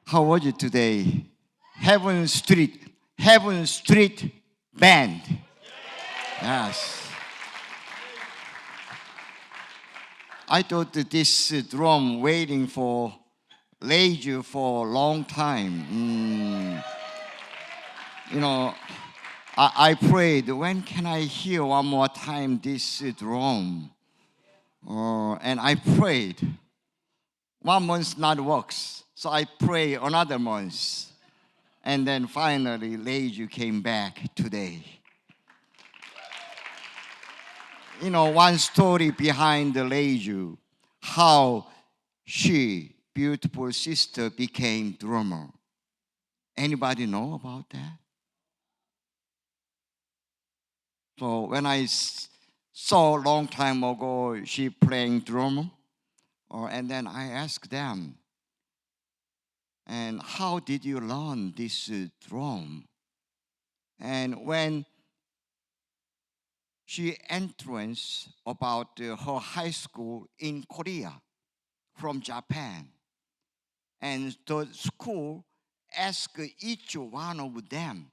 How was it today? Heaven Street Band. Yes. I thought that this drum waiting for Leju for a long time. You know, I prayed, when can I hear one more time this drum? And I prayed. 1 month not works, so I pray another month. And then finally, Leju came back today. You know, one story behind the Leju, how she, beautiful sister, became drummer. Anybody know about that? So when I saw a long time ago she playing drummer, and then I asked them, and how did you learn this drum? And when she entrance about her high school in Korea from Japan, and the school asked each one of them,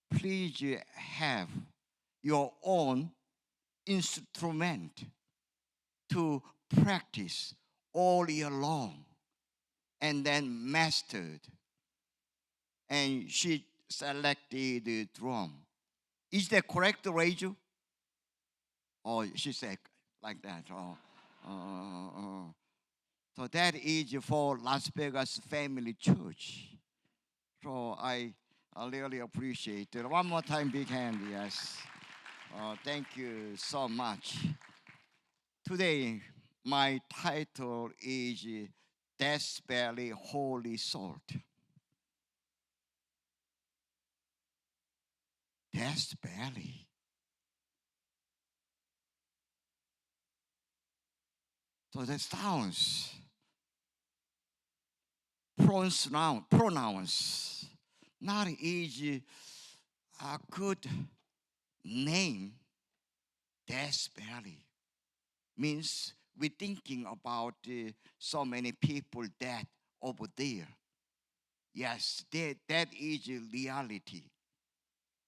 please have your own instrument to practice all year long, and then mastered. And she selected the drum. Is that correct, Rachel? Oh, she said like that. So that is for Las Vegas Family Church. So I really appreciate it. One more time, big hand, yes. Thank you so much. Today, my title is Death Valley Holy Salt. Death Valley. So that sounds pronounce not easy a good name. Death Valley means we're thinking about so many people dead over there. Yes, that is a reality.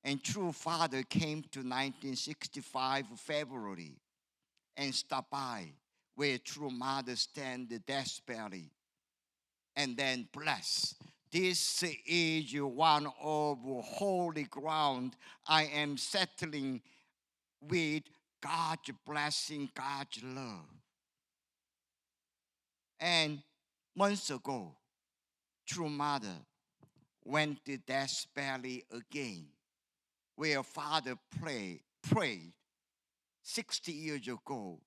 And true father came to 1965 February and stopped by where true mother stand the Death Valley, and then bless. This is one of holy ground I am settling with God's blessing, God's love. And months ago, true mother went to Death Valley again, where father prayed 60 years ago,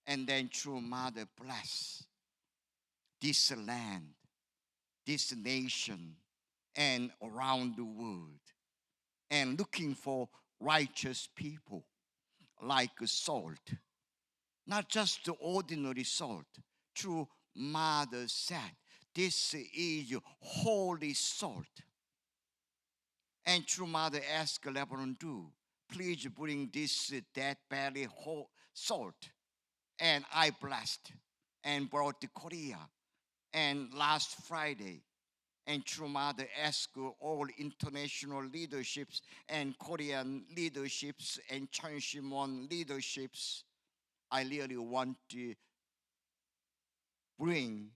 and then true mother blessed this land, this nation, and around the world, and looking for righteous people like salt, not just the ordinary salt. True mother said, this is holy salt. And true mother asked Lebanon, please bring this Death Valley salt. And I blessed and brought to Korea. And last Friday, and true mother asked all international leaderships and Korean leaderships and Chunshimon leaderships, I really want to bring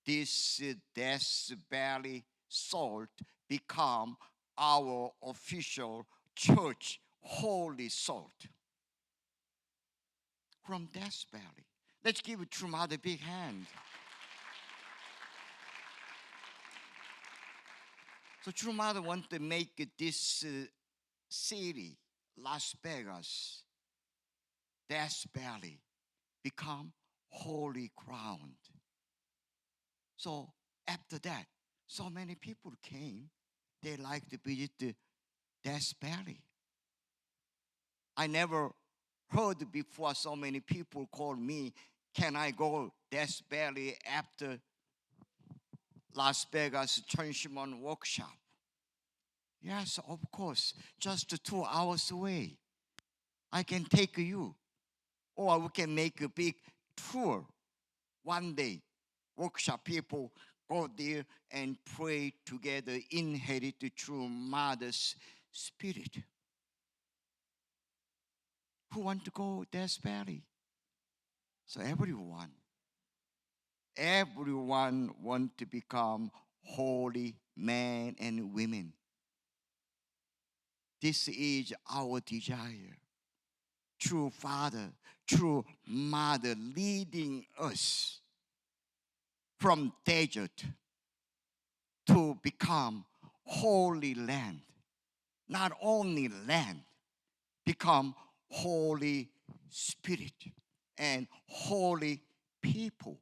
this Death Valley salt become our official church holy salt from Death Valley. Let's give True Mother a big hand. So True Mother wants to make this city, Las Vegas, Death Valley, become holy ground. So after that, so many people came. They like to visit the Death Valley. I never heard before so many people call me, can I go Death Valley after Las Vegas Chunshimon workshop? Yes, of course, just 2 hours away. I can take you, or we can make a big tour one day. Workshop people go there and pray together, inherit the true mother's spirit. Who want to go Death Valley? So everyone want to become holy men and women. This is our desire. True Father, true Mother leading us from desert to become holy land. Not only land, become holy spirit and holy people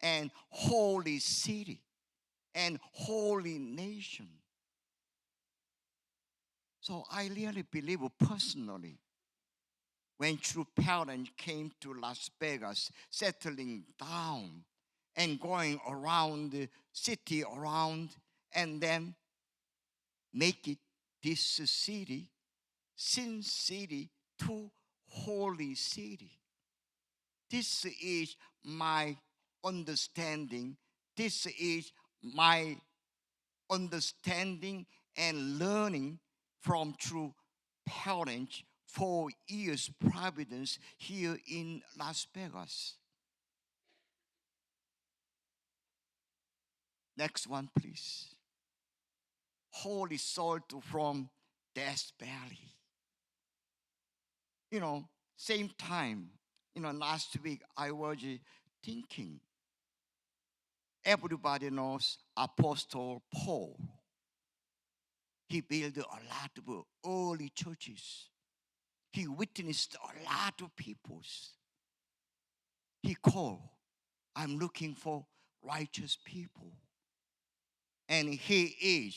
and holy city and holy nation. So I really believe personally, when true parents came to Las Vegas, settling down and going around the city around, and then make it this city, sin city to holy city. This is my understanding. This is my understanding and learning from true parents 4 years providence here in Las Vegas. Next one, please. Holy salt from Death Valley. Same time, last week I was thinking, everybody knows Apostle Paul. He built a lot of early churches. He witnessed a lot of peoples. He called, I'm looking for righteous people. And he is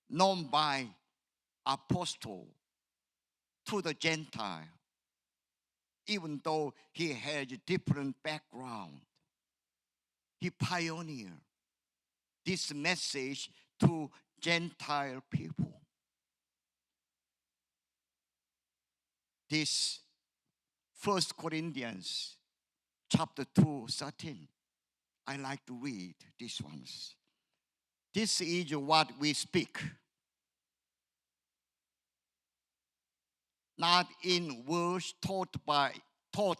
known by apostle to the Gentile, even though he had a different background. He pioneered this message to Gentile people. This 1 Corinthians chapter 2:13. I like to read these ones. This is what we speak, not in words taught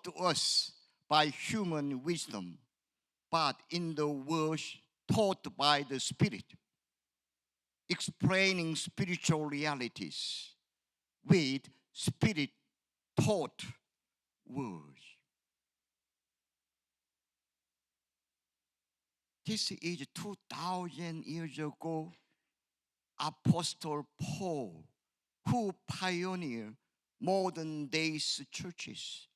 to us by human wisdom, but in the words taught by the Spirit, explaining spiritual realities with Spirit taught words. This is 2,000 years ago, Apostle Paul, who pioneered modern days churches.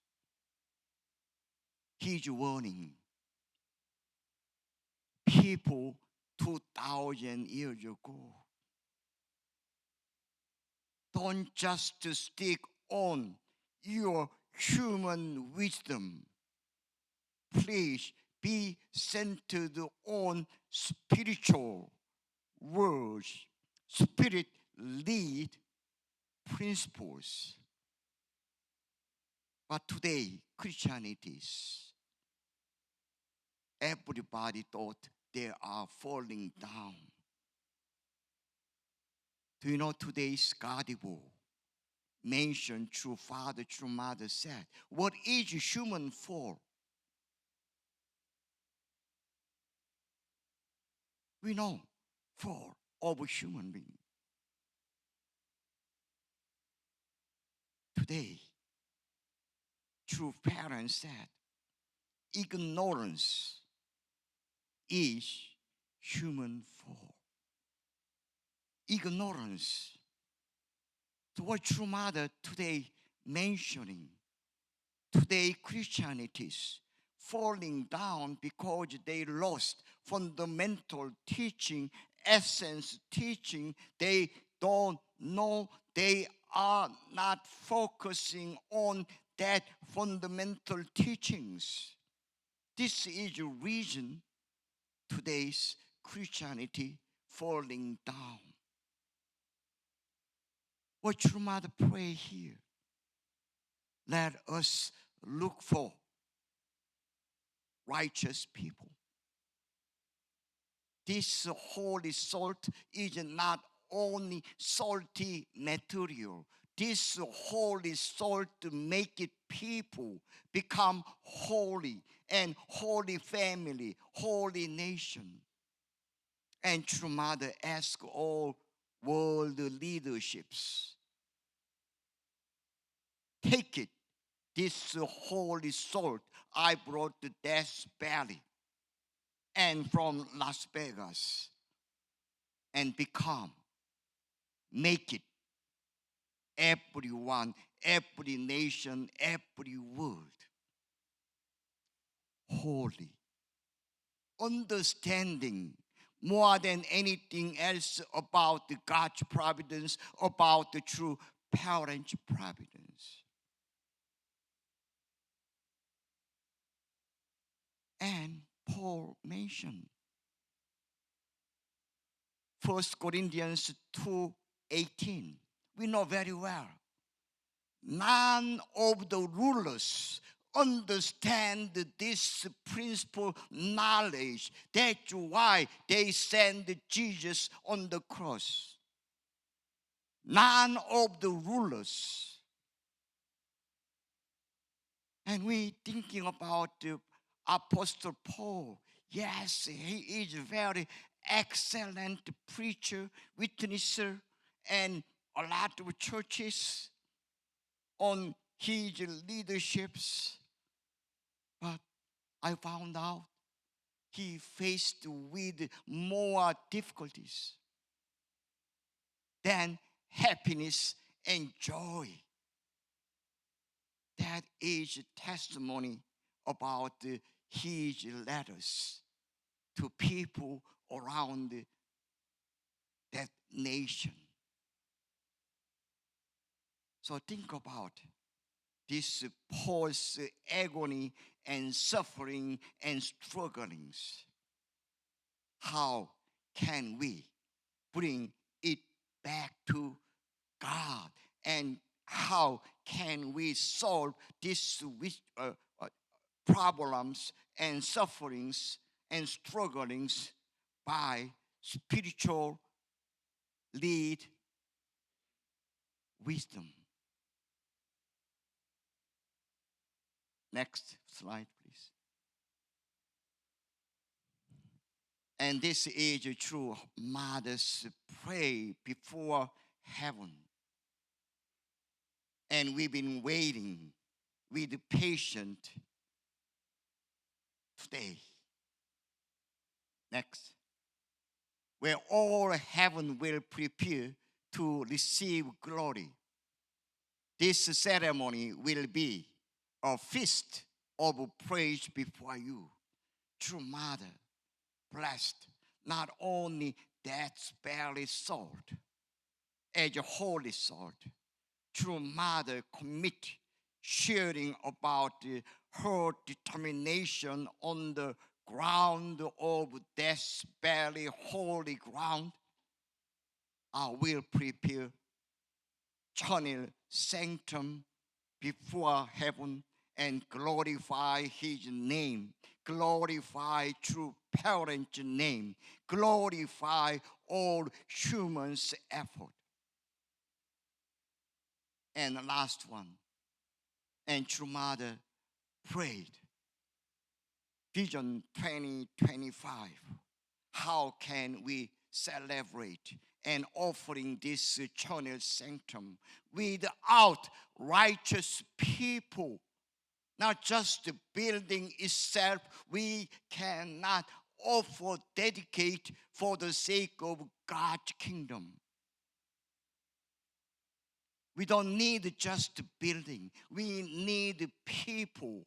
He's warning people 2,000 years ago. Don't just stick on your human wisdom. Please be centered on spiritual words, spirit lead principles. But today, Christianities, everybody thought they are falling down. Do you know today's gospel mentioned true father, true mother said, what is human for? We know for of a human being. Today, true parents said, ignorance is human for. Ignorance. So what true mother today mentioning, today Christianities falling down because they lost fundamental teaching, essence teaching. They don't know, they are not focusing on that fundamental teachings. This is the reason today's Christianity falling down. What true mother pray here? Let us look for righteous people. this holy salt is not only salty material. This holy salt to make it people become holy and holy family, holy nation. And true mother ask all world leaderships, take it, this holy salt I brought to Death Valley and from Las Vegas and make it everyone, every nation, every world holy. Understanding more than anything else about the God's providence, about the true parent's providence. And Paul mentioned 1 Corinthians 2:18. We know very well. None of the rulers understand this principle knowledge. That's why they send Jesus on the cross. None of the rulers. And we thinking about the Apostle Paul. Yes, he is a very excellent preacher, witnesser, and a lot of churches on his leaderships. But I found out he faced with more difficulties than happiness and joy. That is testimony about his letters to people around that nation. So think about this Paul's agony and suffering and strugglings. How can we bring it back to God? And how can we solve these problems and sufferings and strugglings by spiritual lead wisdom? Next slide, please. And this is a true mother's pray before heaven. And we've been waiting with patient today. Next. Where all heaven will prepare to receive glory. This ceremony will be a feast of praise before you. True mother, blessed, not only that barely salt, as a holy salt. True mother commit sharing about her determination on the ground of death's barely holy ground. I will prepare channel sanctum before heaven and glorify his name, glorify true parent's name, glorify all humans' effort. And the last one, and true mother prayed. Vision 2025. How can we celebrate and offering this eternal sanctum without righteous people? Not just the building itself, we cannot offer, dedicate for the sake of God's kingdom. We don't need just the building. We need people,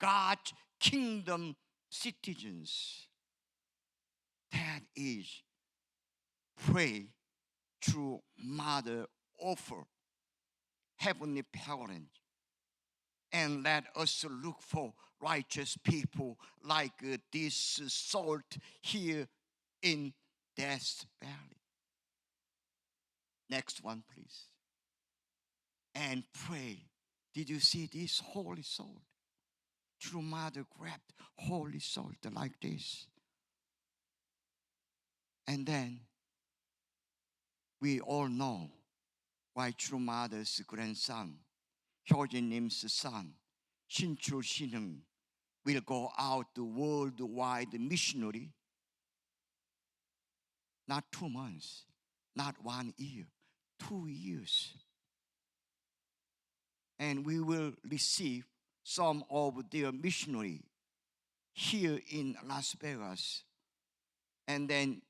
God's kingdom citizens. That is pray through mother offer, heavenly parent. And let us look for righteous people like this salt here in Death Valley. Next one, please. And pray. Did you see this holy salt? True mother grabbed holy salt like this. And then we all know why True Mother's grandson, 효진님's son, 신출 신흥, will go out to worldwide missionary. Not 2 months, not 1 year, 2 years. And we will receive some of their missionary here in Las Vegas. And then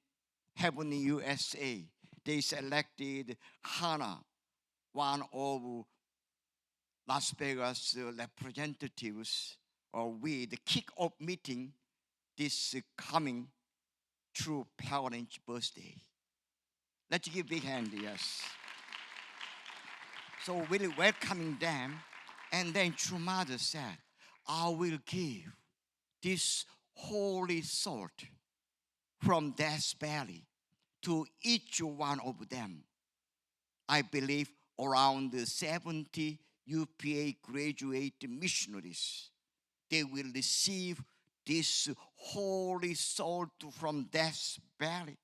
Heavenly USA, they selected Hannah, one of Las Vegas representatives, or we, the kick-off meeting this coming True Parents' birthday. Let's give a big hand, yes. So we're welcoming them. And then True Mother said, I will give this holy salt from Death Valley to each one of them. I believe around 70 UPA graduate missionaries, they will receive this holy salt from Death Valley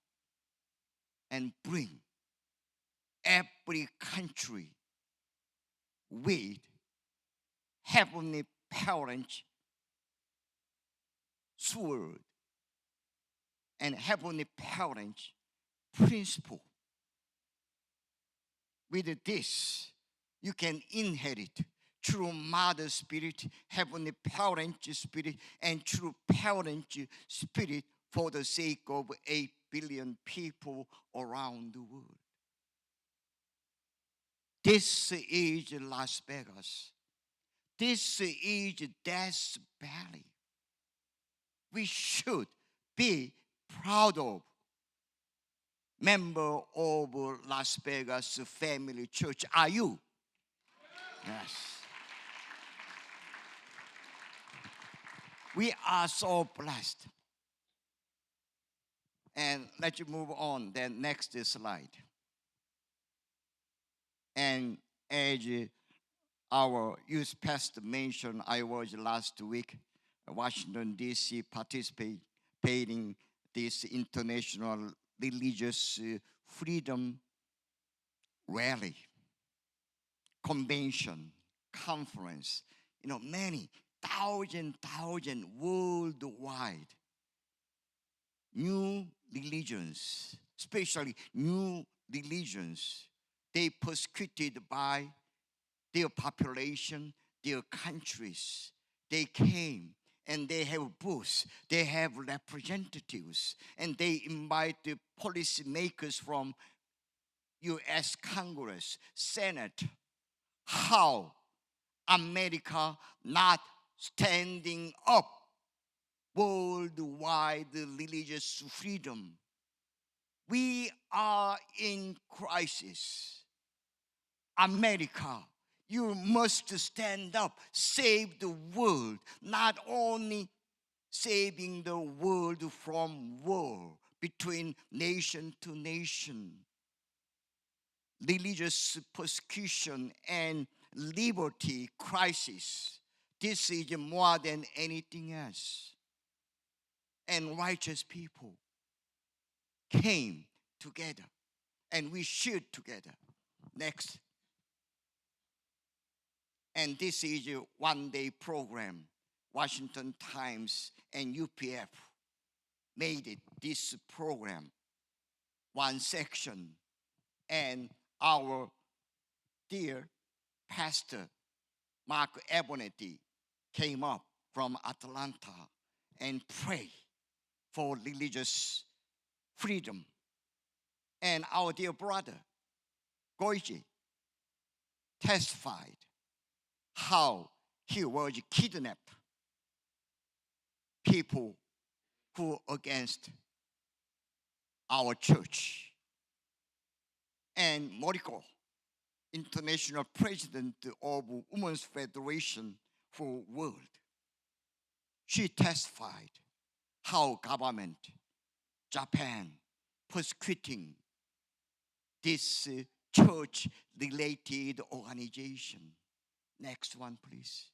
and bring every country with Heavenly Parents' sword and Heavenly Parents' principle. With this, you can inherit true Mother Spirit, Heavenly Parent Spirit, and true Parent Spirit for the sake of 8 billion people around the world. This is Las Vegas. This is Death Valley. We should be proud of member of Las Vegas Family Church. Are you? Yes. We are so blessed. And let's move on. Then next slide. And as our youth pastor mentioned, I was last week Washington D.C. participating this international religious freedom rally, convention, conference. Many thousand worldwide new religions, especially new religions, they persecuted by their population, their countries. They came and they have booths, they have representatives, and they invite the policymakers from U.S. Congress, Senate. How America not standing up worldwide religious freedom. We are in crisis. America, you must stand up, save the world, not only saving the world from war between nation to nation, religious persecution and liberty crisis. This is more than anything else. And righteous people came together, and we should together. Next. And this is a one-day program. Washington Times and UPF made it, this program, one section. And our dear pastor, Mark Abernethy, came up from Atlanta and prayed for religious freedom. And our dear brother, Goiji, testified how he was kidnapped people who against our church. And Moriko, international president of Women's Federation for World, she testified how government, Japan, persecuting this church-related organization. Next one, please.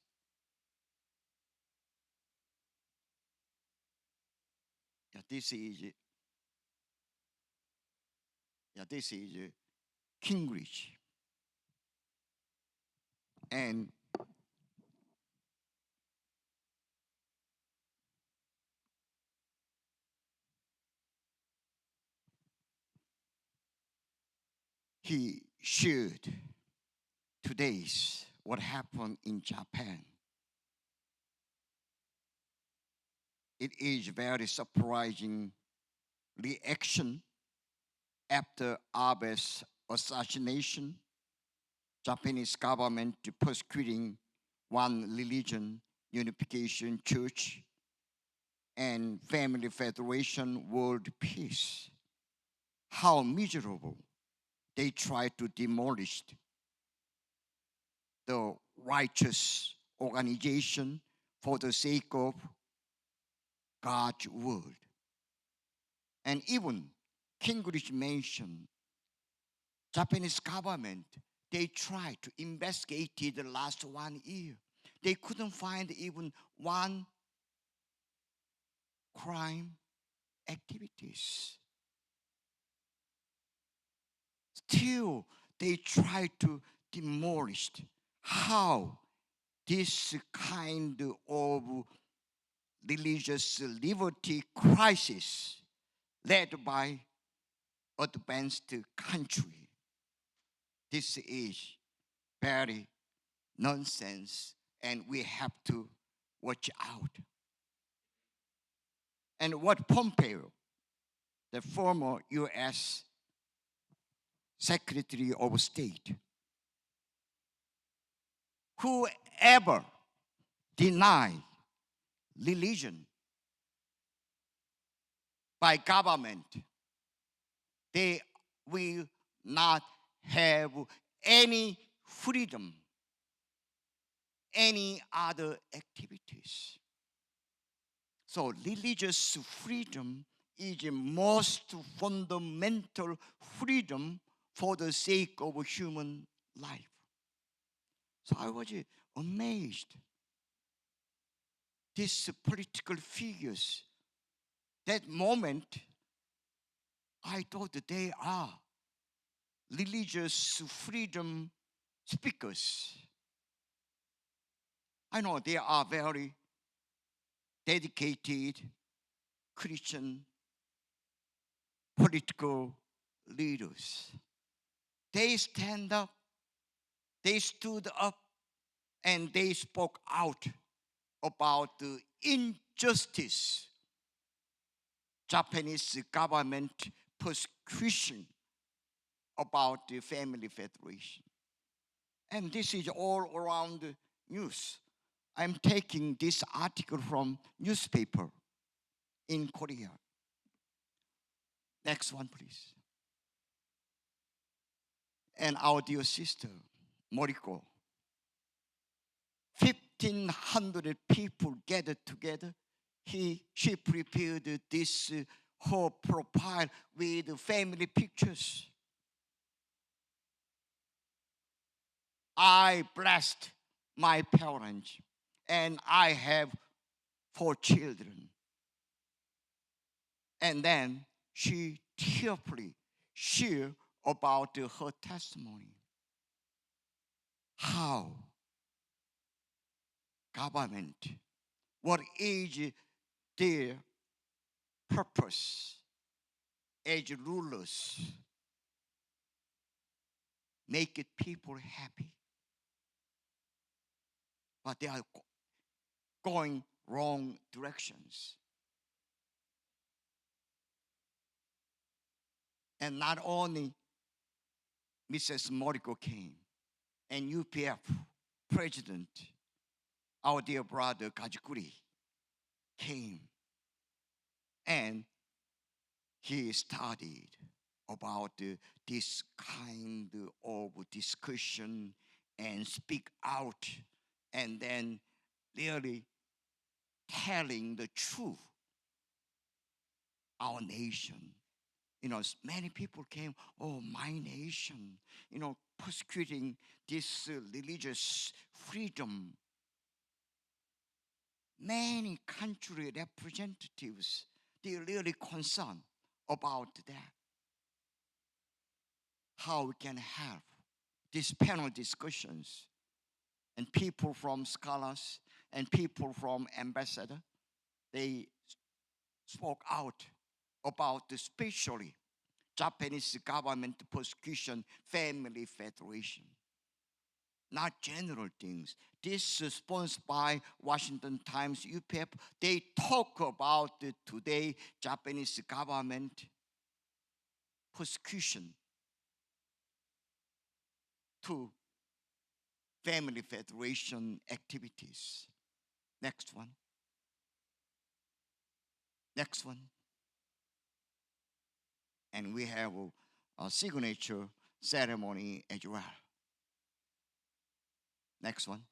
Yeah, this is Yeah, this is Gingrich. And he shared today's what happened in Japan. It is very surprising reaction after Abe's assassination. Japanese government persecuting one religion, unification church, and family federation, world peace. How miserable they try to demolish the righteous organization for the sake of God's word. And even Gingrich mentioned Japanese government, they tried to investigate it the last 1 year. They couldn't find even one crime activities. Still, they try to demolish. How this kind of religious liberty crisis led by advanced country. This is very nonsense, and we have to watch out. And what Pompeo, the former U.S. Secretary of State, whoever deny religion by government, they will not have any freedom, any other activities. So religious freedom is the most fundamental freedom for the sake of human life. So I was amazed. These political figures, that moment, I thought that they are religious freedom speakers. I know they are very dedicated Christian political leaders. They stand up, they stood up, and they spoke out about the injustice Japanese government persecution about the family federation. And this is all around the news. I'm taking this article from newspaper in Korea. Next one, please. And our dear sister, Moriko. 1,500 people gathered together. She prepared this her profile with family pictures. I blessed my parents, and I have 4 children. And then she tearfully shared about her testimony. How government, what is their purpose as rulers, make it people happy. But they are going wrong directions. And not only Mrs. Moriko came, and UPF president, our dear brother Kajikuri, came, and he studied about this kind of discussion and speak out, and then really telling the truth. Our nation, many people came, oh, my nation, persecuting this religious freedom. Many country representatives, they really concerned about that. how we can have these panel discussions, and people from scholars and people from ambassador, they spoke out about especially Japanese government persecution family federation, not general things. This is sponsored by Washington Times, UPEP. They talk about the today Japanese government persecution to family federation activities. Next one. Next one. And we have a signature ceremony as well. Next one.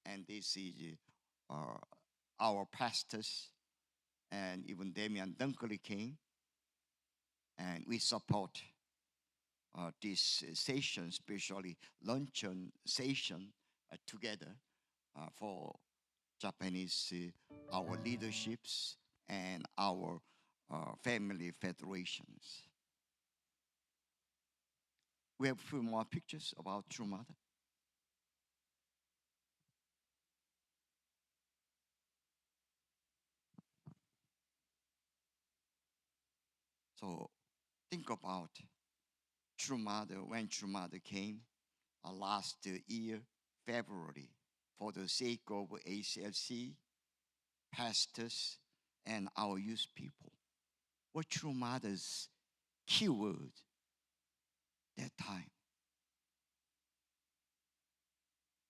And this is our pastors, and even Damian Dunkley came, and we support this session, especially luncheon session together for Japanese, our leaderships and our family federations. We have a few more pictures about True Mother. So think about True Mother when True Mother came last year, February, for the sake of ACLC, pastors, and our youth people. What True Mother's keyword that time?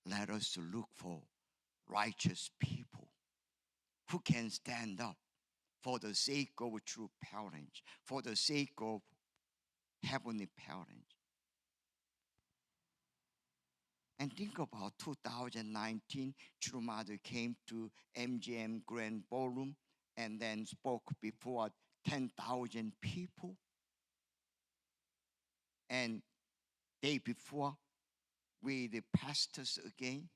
Let us look for righteous people who can stand up for the sake of true parents, for the sake of heavenly parents. And think about 2019, True Mother came to MGM Grand Ballroom and then spoke before 10,000 people. And day before, with the pastors again,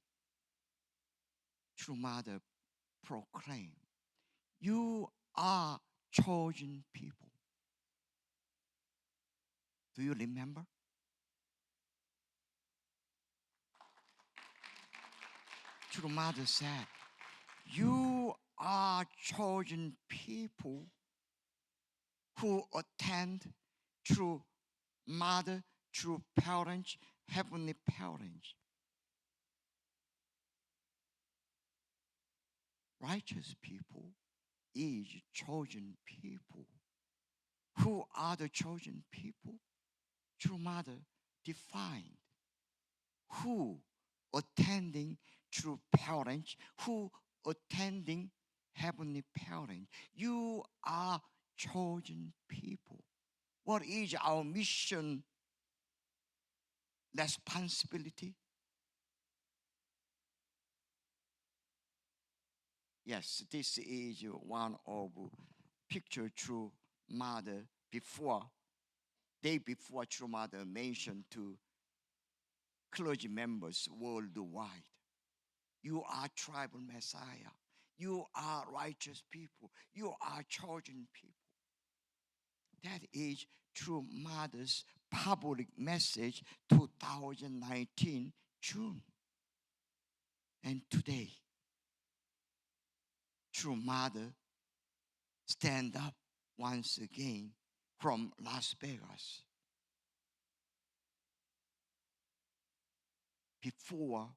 True Mother proclaimed, you are chosen people. Do you remember? True Mother said, you are chosen people who attend through mother, through parents, heavenly parents. Righteous people is chosen people. Who are the chosen people? True Mother defined who attending true parents, who attending heavenly parents. You are chosen people. What is our mission responsibility? Yes, this is one of picture True Mother before, day before True Mother mentioned to clergy members worldwide. You are tribal Messiah. You are righteous people. You are chosen people. That is True Mother's public message 2019 June. And today, True Mother stand up once again from Las Vegas before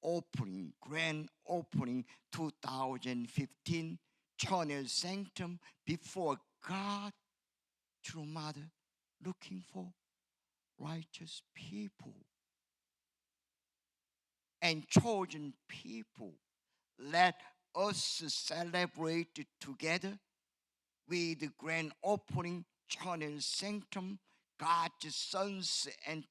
opening, grand opening 2015 Channel Sanctum before God. True Mother looking for righteous people and chosen people. Let us celebrate together with the grand opening Channel Sanctum, God's sons and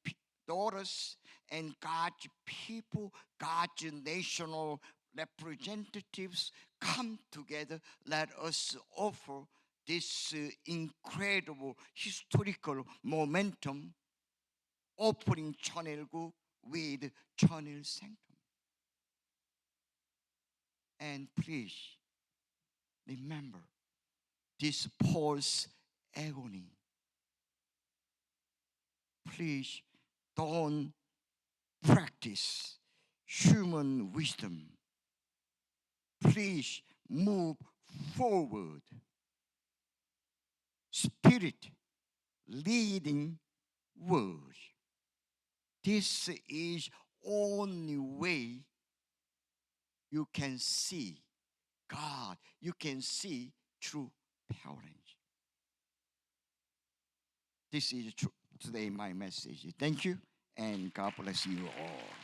daughters and God's people, God's national representatives come together. Let us offer this incredible historical momentum, opening Channel with Channel Sanctum. And please remember this Paul's agony. Please don't practice human wisdom. Please move forward. Spirit leading word. This is only way you can see God. You can see true parents. This is today my message. Thank you, and God bless you all.